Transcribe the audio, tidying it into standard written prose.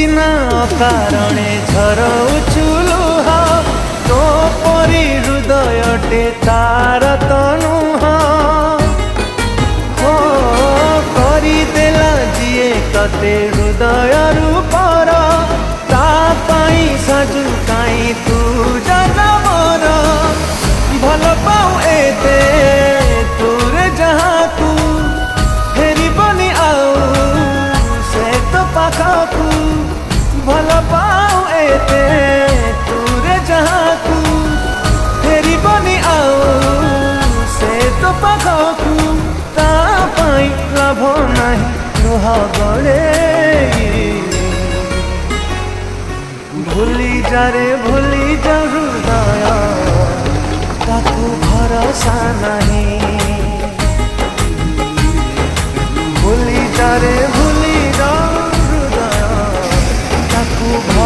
ସିନା ଅକାରଣେ ଝରଉଛୁ ଲୁହ, ତୋ ପରି ହୃଦୟଟେ ତାର ତ ନୁହଁ। ଓ କରିଦେଲା ଯିଏ ତତେ ହୃଦୟରୁ ପର, ତା ପାଇଁ ସାଜୁ କାଇଁ ତୁ ଜନମର। ଭଲ ପାଉ ଏତେ ତୋରେ ଯାହାକୁ, ଫେରିବନି ଆଉ ସେ ତ ପାଖକୁ। ଭଲ ପାଉ ଏତେ ତୋରେ ଯାହାକୁ, ଫେରିବନି ଆଉ ସେ ତ ପାଖକୁ। ତା ପାଇଁ ଲାଭ ନାହିଁ ଲୁହ ଗଡ଼େଇ, ଭୁଲି ଯା ରେ ଭୁଲି ଯା ହୃଦୟ, ତାକୁ ଭରସା ନାହିଁ।